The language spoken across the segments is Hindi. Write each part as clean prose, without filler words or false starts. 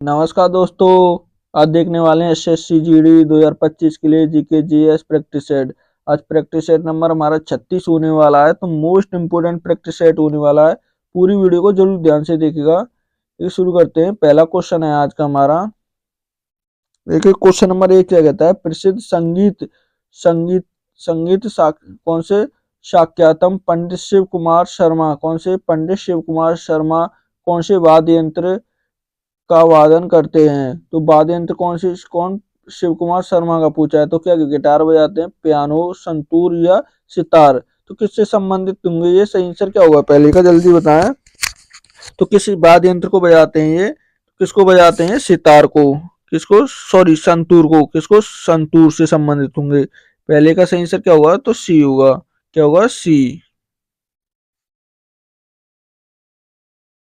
नमस्कार दोस्तों। आज देखने वाले हैं एसएससी जीडी 2025 के लिए जीके जीएस प्रैक्टिस सेट। आज प्रैक्टिस सेट नंबर हमारा 36 होने वाला है, तो मोस्ट इम्पोर्टेंट प्रैक्टिस सेट होने वाला है। पूरी वीडियो को जरूर ध्यान से देखिएगा। ये शुरू करते हैं। पहला क्वेश्चन है आज का हमारा। देखिए क्वेश्चन नंबर 1 क्या कहता है, प्रसिद्ध संगीत संगीत संगीत कौन से शाक्यातम पंडित शिव कुमार शर्मा कौन से वाद्य यंत्र का वादन करते हैं। तो वाद्य यंत्र कौन शिव कुमार शर्मा का पूछा है। तो क्या गिटार बजाते हैं, पियानो, संतूर या सितार। तो किससे संबंधित होंगे ये, सही आंसर क्या होगा पहले का जल्दी बताएं। तो किस वाद्य यंत्र को बजाते हैं ये, किसको बजाते हैं, सितार को, किसको, सॉरी संतूर को, किसको, संतूर से संबंधित होंगे। पहले का सही आंसर क्या होगा, तो सी होगा। क्या होगा, सी।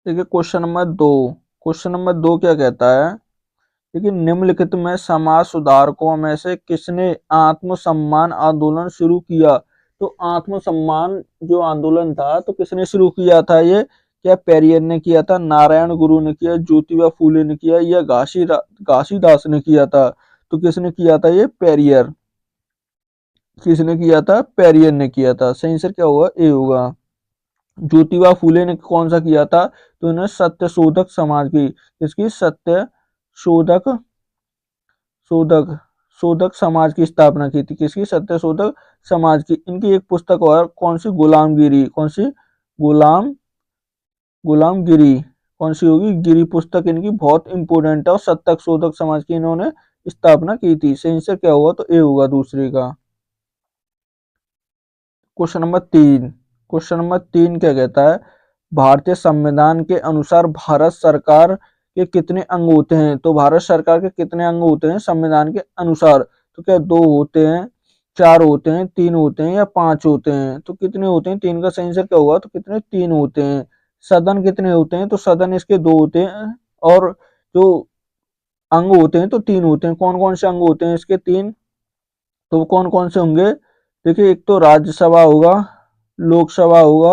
देखिए क्वेश्चन नंबर दो क्या कहता है। लेकिन निम्नलिखित में समाज सुधारकों में से किसने आत्मसम्मान आंदोलन शुरू किया। तो आत्मसम्मान जो आंदोलन था तो किसने शुरू किया था ये, क्या पेरियर ने किया था, नारायण गुरु ने किया, ज्योतिबा फूले ने किया या घासीदास ने किया था। तो किसने किया था ये, पेरियर। किसने किया था, पेरियर ने किया था। सही आंसर क्या होगा, ए होगा। ज्योतिबा फूले ने कौन सा किया था, तो इन्हें सत्य शोधक समाज की, इसकी सत्य शोधक शोधक शोधक समाज की स्थापना की थी। किसकी, सत्य शोधक समाज की। इनकी एक पुस्तक और कौन सी, गुलामगिरी। कौन सी, गुलाम गुलामगिरी। कौन सी होगी, गिरी पुस्तक इनकी बहुत इंपोर्टेंट है और सत्य शोधक समाज की इन्होंने स्थापना की थी। सही आंसर क्या होगा, तो ए होगा दूसरे का। क्वेश्चन नंबर 3 क्या कहता है, भारतीय संविधान के अनुसार भारत सरकार के कितने अंग होते हैं। तो भारत सरकार के कितने अंग होते हैं संविधान के अनुसार। तो क्या 2 होते हैं, 4 होते हैं, 3 होते हैं या 5 होते हैं। तो कितने होते हैं, 3 का सही आंसर क्या होगा, तो कितने, 3 होते हैं। सदन कितने होते हैं, तो सदन इसके 2 होते हैं और जो अंग होते हैं तो 3 होते हैं। कौन कौन से अंग होते हैं इसके, 3। तो कौन कौन से होंगे, देखिए एक तो राज्यसभा होगा, लोकसभा होगा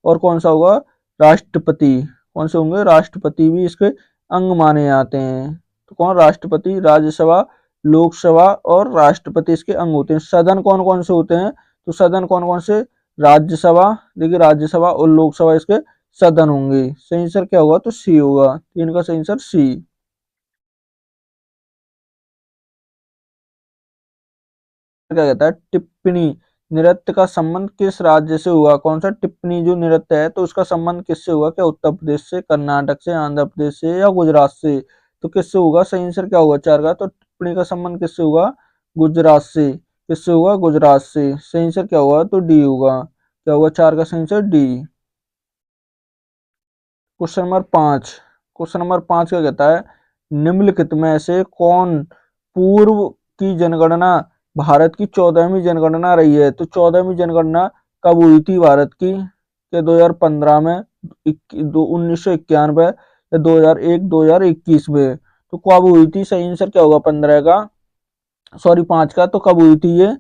और कौन सा होगा, राष्ट्रपति। कौन से होंगे, राष्ट्रपति भी इसके अंग माने जाते हैं। तो कौन, राष्ट्रपति, राज्यसभा, लोकसभा और राष्ट्रपति इसके अंग होते हैं। सदन कौन कौन से होते हैं, तो सदन कौन कौन से, राज्यसभा, देखिए राज्यसभा और लोकसभा इसके सदन होंगे। सही आंसर क्या होगा, तो सी होगा। 3 का सही आंसर सी। क्या कहता है, टिप्पणी नृत्य का संबंध किस राज्य से हुआ। कौन सा, टिप्पणी जो नृत्य है तो उसका संबंध किससे हुआ, क्या उत्तर प्रदेश से, कर्नाटक से, आंध्र प्रदेश से या गुजरात से। तो किससे होगा, सही आंसर क्या होगा 4 का, तो टिप्पणी का संबंध किससे होगा, गुजरात से। किससे होगा, गुजरात से। सही आंसर क्या होगा, तो डी होगा। क्या होगा 4 का सही आंसर, डी। क्वेश्चन नंबर 5 क्या कहता है, निम्नलिखित में से कौन पूर्व की जनगणना भारत की 14वीं जनगणना रही है। तो 14वीं जनगणना कब हुई थी भारत की, क्या 2015 में, 1991 या 2001, 2021 में। तो कब हुई थी, सही आंसर क्या होगा 15 का, सॉरी 5 का। तो कब हुई थी ये,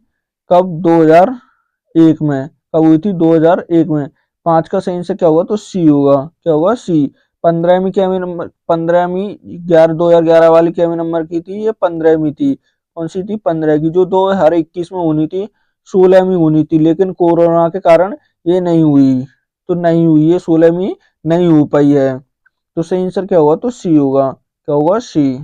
कब, 2001 में। कब हुई थी, 2001 में। 5 का सही आंसर क्या होगा, तो सी होगा। क्या होगा, सी। 15वीं कैवी नंबर, 15वीं 2011 वाली कैवी नंबर की थी, ये 15वीं थी। कौन सी थी, 15 की। जो 2021 में होनी थी 16वीं होनी थी, लेकिन कोरोना के कारण ये नहीं हुई। तो नहीं हुई, ये 16वीं नहीं हो पाई है। तो सही आंसर क्या होगा, तो सी होगा। क्या होगा, सी।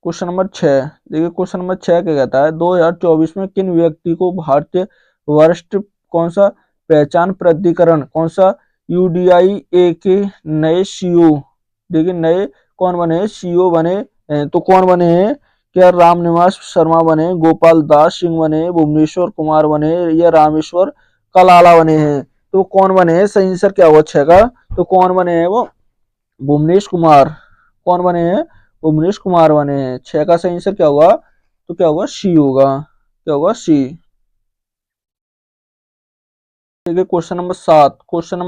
क्वेश्चन नंबर 6, देखिए क्वेश्चन नंबर 6 क्या कहता है, 2024 में किन व्यक्ति को भारतीय वरिष्ठ कौन सा पहचान प्राधिकरण, कौन सा, यूडीआईए के नए सीईओ, देखिए नए कौन बने हैं, सीईओ बने हैं। तो कौन बने हैं, क्या रामनिवास शर्मा बने, गोपाल दास सिंह बने, भुवनेश्वर कुमार बने या रामेश्वर कलाला बने हैं। तो कौन बने हैं, सही आंसर क्या हुआ 6 का, तो कौन बने हैं वो, भुवनेश कुमार। कौन बने हैं, भुवनेश कुमार बने हैं। 6 का सही आंसर क्या होगा, तो क्या होगा, सी होगा। क्या होगा, सी। देखिए क्वेश्चन नंबर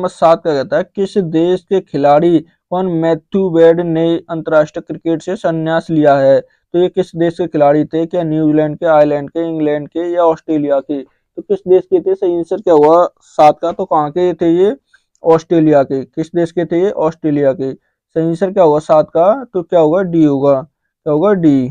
7 क्या कहता है, किस देश के खिलाड़ी कौन, मैथ्यू वेड ने अंतरराष्ट्रीय क्रिकेट से संन्यास लिया है। तो ये किस देश के खिलाड़ी थे, क्या न्यूजीलैंड के, आयरलैंड के, इंग्लैंड के या ऑस्ट्रेलिया के। तो किस देश के थे, सही आंसर क्या हुआ 7 का, तो कहाँ के थे ये, ऑस्ट्रेलिया के। किस देश के थे ये, ऑस्ट्रेलिया के। सही आंसर क्या होगा 7 का? तो क्या होगा? डी होगा। क्या होगा? डी।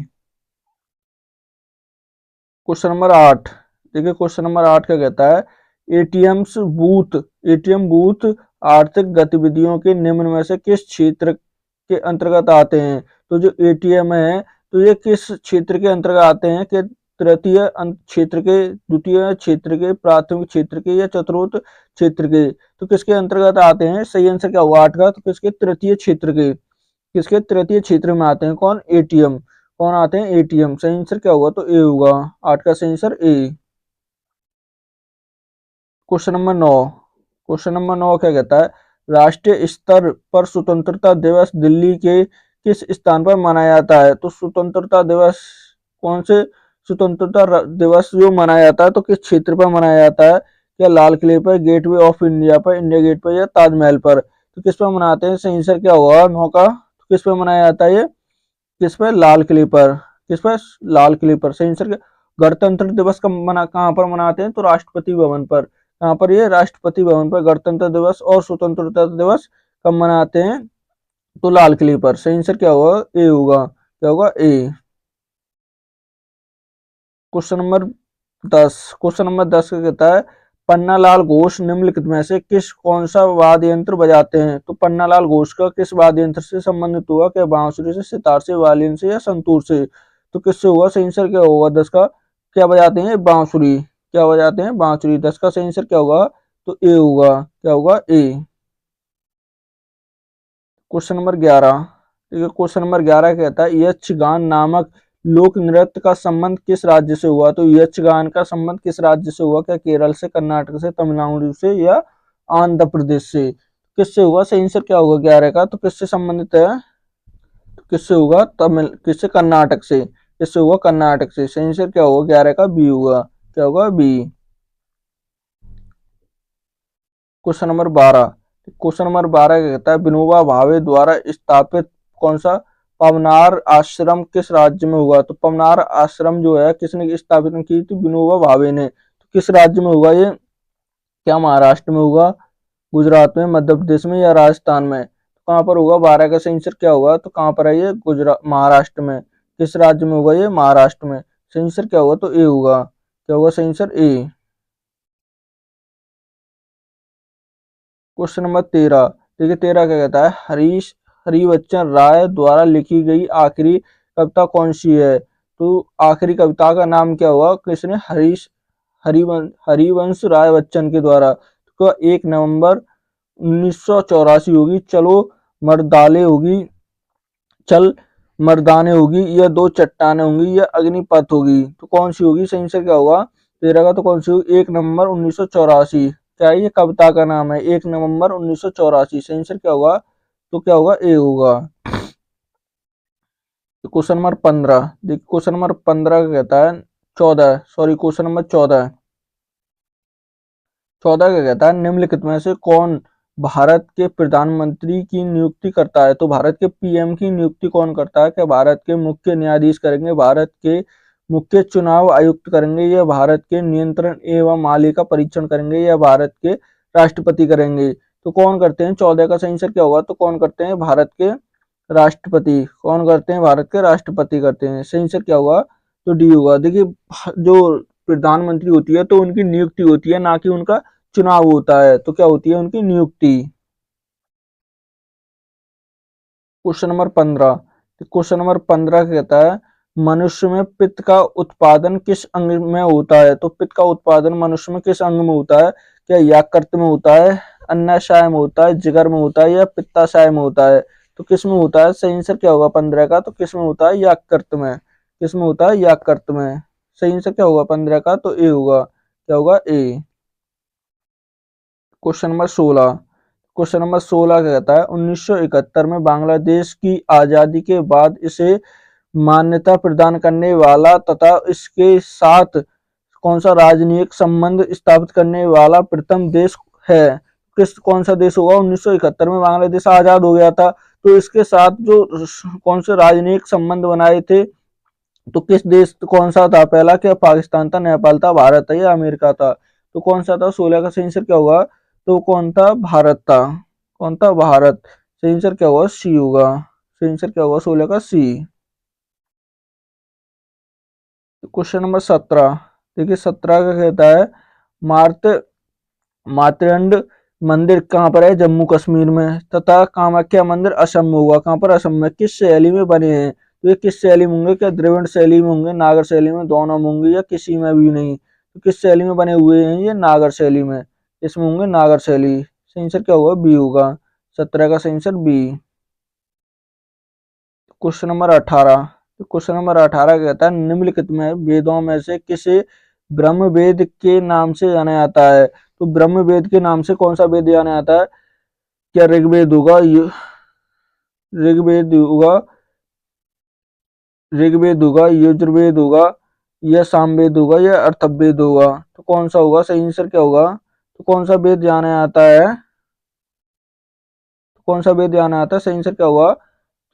Question number 8। देखिए क्वेश्चन नंबर 8 क्या कहता है? एटीएम्स बूथ एटीएम बूथ आर्थिक गतिविधियों के निम्न में से किस क्षेत्र के अंतर्गत आते हैं? तो जो एटीएम है तो ये किस क्षेत्र के अंतर्गत आते हैं? कि तृतीय क्षेत्र के, द्वितीय क्षेत्र के, प्राथमिक क्षेत्र के या चतुर्थ क्षेत्र के? तो किसके अंतर्गत आते हैं? सही आंसर क्या होगा 8 का? तो किसके? तृतीय क्षेत्र के। किसके? तृतीय क्षेत्र में आते हैं। कौन? एटीएम। कौन आते हैं? एटीएम। सही आंसर क्या होगा? तो ए होगा। 8 का सही answer A. Question number 9। Question number 9 क्या कहता है? राष्ट्रीय स्तर पर स्वतंत्रता दिवस दिल्ली के किस स्थान पर मनाया जाता है? तो स्वतंत्रता दिवस कौन से स्वतंत्रता दिवस जो मनाया जाता है तो किस क्षेत्र पर मनाया जाता है? क्या लाल किले पर, गेटवे ऑफ इंडिया पर, इंडिया गेट पर या ताजमहल पर? तो किस पर मनाते हैं? सही आंसर क्या होगा 9 का? तो किस पर मनाया जाता है ये? किस पर? लाल किले पर। किस पर? लाल किले पर। सही आंसर क्या? गणतंत्र दिवस कहाँ पर मनाते हैं? तो राष्ट्रपति भवन पर। कहाँ पर? ये राष्ट्रपति भवन पर गणतंत्र दिवस और स्वतंत्रता दिवस कब मनाते हैं? तो लाल किले पर। सही आंसर क्या होगा? ए होगा। क्या होगा? A. Question number 10। Question number 10 का कहता है? पन्नालाल घोष निम्नलिखित में से कौन सा वाद्य यंत्र बजाते हैं? तो पन्नालाल घोष का किस वाद्य यंत्र से संबंधित हुआ? क्या बांसुरी से, सितार से, वायलिन से या संतूर से? तो किससे हुआ? सही आंसर क्या होगा 10 का? क्या बजाते हैं? बांसुरी। क्या बजाते हैं? बांसुरी। 10 का सही आंसर क्या होगा? तो ए होगा। क्या होगा? ए। Question number 11। ठीक है, क्वेश्चन नंबर 11 कहता है? यक्षगान नामक लोक नृत्य का संबंध किस राज्य से हुआ? तो यक्षगान का संबंध किस राज्य से हुआ? क्या केरल से, कर्नाटक से, तमिलनाडु से या आंध्र प्रदेश से? किससे हुआ? सही आंसर क्या होगा 11 का? तो किससे संबंधित है? तो किससे होगा? तमिल। किससे? कर्नाटक से। किससे होगा? कर्नाटक से। सही आंसर क्या होगा 11 का? बी होगा। क्या होगा? B. Question number 12। Question number 12 क्या कहता है? विनोबा भावे द्वारा स्थापित कौन सा पवनार आश्रम किस राज्य में हुआ? तो पवनार आश्रम जो है किसने स्थापित की थी? विनोबा भावे ने। तो किस राज्य में होगा ये? क्या महाराष्ट्र में होगा, गुजरात में, मध्य प्रदेश में या राजस्थान में? तो कहाँ पर होगा? 12 का सही आंसर क्या होगा? तो कहाँ पर है ये? गुजरात, महाराष्ट्र में। किस राज्य में होगा ये? महाराष्ट्र में। सही आंसर क्या होगा? तो ए होगा। क्या होगा? सही आंसर ए। Question number 13। देखिए 13 क्या कहता है? हरिबच्चन राय द्वारा लिखी गई आखिरी कविता कौन सी है? तो आखिरी कविता का नाम क्या हुआ? किसने? हरिवंश राय बच्चन के द्वारा। तो 1 नवंबर 1984 होगी, चलो मर्दाले होगी, चल मर्दाने होगी, या दो चट्टाने होंगी, या अग्निपथ होगी? तो कौन सी होगी? सही आंसर क्या होगा 13 का? तो कौन सी होगी? 1 नवंबर 1984। क्या ये कविता का नाम है? 1 नवंबर 1984। सही आंसर क्या होगा? तो क्या होगा? ए होगा। तो क्वेश्चन नंबर 15। देखिए क्वेश्चन नंबर 15 का कहता है? 14, सॉरी, क्वेश्चन नंबर 14। 14 का कहता है? निम्नलिखित में से कौन भारत के प्रधानमंत्री की नियुक्ति करता है? तो भारत के पीएम की नियुक्ति कौन करता है? क्या भारत के मुख्य न्यायाधीश करेंगे, भारत के मुख्य चुनाव आयुक्त करेंगे, या भारत के नियंत्रण एवं मालिका परीक्षण करेंगे, या भारत के राष्ट्रपति करेंगे? तो कौन करते हैं? 14 का सही आंसर क्या होगा? तो कौन करते हैं? भारत के राष्ट्रपति। कौन करते हैं? भारत के राष्ट्रपति करते हैं। सही आंसर क्या होगा? तो डी होगा। देखिए जो प्रधानमंत्री होती है तो उनकी नियुक्ति होती है, ना कि उनका चुनाव होता है। तो क्या होती है? उनकी नियुक्ति। Question number 15। क्वेश्चन नंबर 15 कहता है? मनुष्य में पित्त का उत्पादन किस अंग में होता है? तो पित्त का उत्पादन मनुष्य में किस अंग में होता है? क्या यकृत में होता है, अन्नशय में होता है, जिगर में होता है, या पित्ताशय में होता है? तो किस में होता है? सही आंसर क्या होगा 15 का? तो किस में होता है? यकृत में। किस में होता है? यकृत में। सही आंसर क्या होगा 15 का? तो ए होगा। क्या होगा? A. Question number 16। Question number 16 क्या कहता है? 1971 में बांग्लादेश की आजादी के बाद इसे मान्यता प्रदान करने वाला तथा इसके साथ कौन सा राजनयिक संबंध स्थापित करने वाला प्रथम देश है? कौन सा देश होगा? 1971 में बांग्लादेश आजाद हो गया था, तो इसके साथ जो कौन से राजनयिक संबंध बनाए थे, तो किस देश, कौन सा था? पहला क्या पाकिस्तान था, नेपाल था, भारत था, या अमेरिका था? तो कौन सा था? 16 का सही आंसर क्या होगा? तो कौन था? भारत था। कौन था? भारत। सही आंसर क्या होगा? सी होगा। सही आंसर क्या होगा? 16 का सी। Question number 17। देखिए 17 का कहता है मार्त मातृंड मंदिर कहाँ पर है? जम्मू कश्मीर में। तथा कामाख्या मंदिर असम में होगा। कहाँ पर? असम में। किस शैली में बने हैं? तो ये किस शैली में होंगे? क्या द्रविड़ शैली में होंगे, नागर शैली में, दोनों में होंगे, या किसी में भी नहीं? तो किस शैली में बने हुए हैं? ये नागर शैली में। इसमें होंगे नागर शैली। सही आंसर क्या होगा? बी होगा। 17 का सही आंसर बी। Question number 18। तो क्वेश्चन नंबर 18 कहता है निम्नलिखित में वेदों में से किसे ब्रह्म वेद के नाम से जाना जाता है? तो ब्रह्म वेद के नाम से कौन सा वेद जाना जाता है? क्या ऋग्वेद होगा, ऋग्वेद होगा, ऋग्वेद होगा, यजुर्वेद होगा, या सामवेद होगा, या अथर्ववेद होगा? तो कौन सा होगा? सही आंसर क्या होगा? तो कौन सा वेद जाना जाता है? तो कौन सा वेद जाना जाता है? सही आंसर क्या होगा?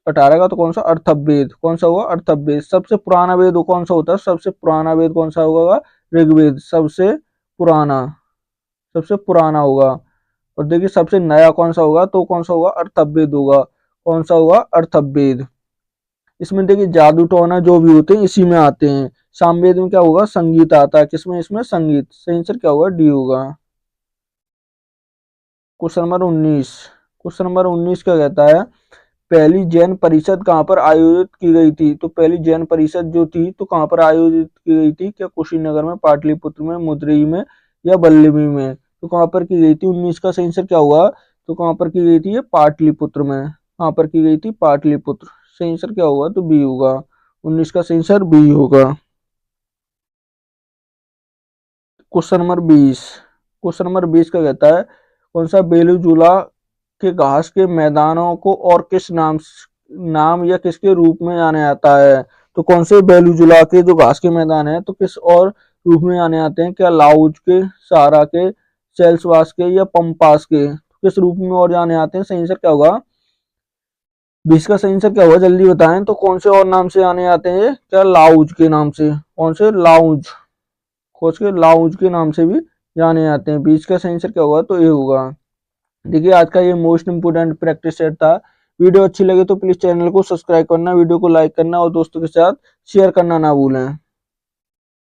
18 का तो कौन सा? अथर्ववेद। कौन सा होगा? अथर्ववेद। सबसे पुराना वेद कौन सा होता है? सबसे पुराना वेद कौन सा होगा? ऋग्वेद सबसे पुराना, सबसे पुराना होगा। और देखिए सबसे नया कौन सा होगा? तो कौन सा होगा? अथर्ववेद होगा। कौन सा होगा? अथर्ववेद। इसमें देखिए जादू टोना जो भी होते हैं इसी में आते हैं। सामवेद में क्या होगा? संगीत आता है। किसमें? इसमें संगीत। सही आंसर क्या होगा? डी होगा। Question number 19। क्वेश्चन नंबर 19 क्या कहता है पहली जैन परिषद कहाँ पर आयोजित की गई थी? तो पहली जैन परिषद जो थी तो कहाँ पर आयोजित की गई थी? क्या कुशीनगर में, पाटलिपुत्र में, मदुरई में, या बल्लभी में? तो कहाँ पर की गई थी? 19 का सही आंसर क्या हुआ? तो कहाँ पर की गई थी? ये पाटलिपुत्र में। कहाँ पर की गई थी? पाटलिपुत्र। सही आंसर क्या होगा? तो बी होगा। 19 का सही आंसर बी होगा। Question number 20। क्वेश्चन नंबर 20 का कहता है कौन सा बेलूजुला के घास के मैदानों को और किस नाम या किसके रूप में जाना जाता है? तो कौन से बेलूजुला के जो घास के मैदान है तो किस और रूप में जाने जाते हैं? क्या लाउज के, सारा के, सेल्सवास के, या पंपास के? किस रूप में और जाने जाते हैं? सही आंसर क्या होगा? 20 का सही आंसर क्या होगा? जल्दी बताएं। तो कौन से और नाम से जाने जाते हैं? क्या लाउज के नाम से? कौन से? लाउज। खोज के लाउंज के नाम से भी जाने जाते हैं। 20 का सही आंसर क्या होगा? तो ये होगा। देखिए आज का ये मोस्ट इंपोर्टेंट प्रैक्टिस सेट था। वीडियो अच्छी लगे तो प्लीज चैनल को सब्सक्राइब करना, वीडियो को लाइक करना और दोस्तों के साथ शेयर करना ना भूलें।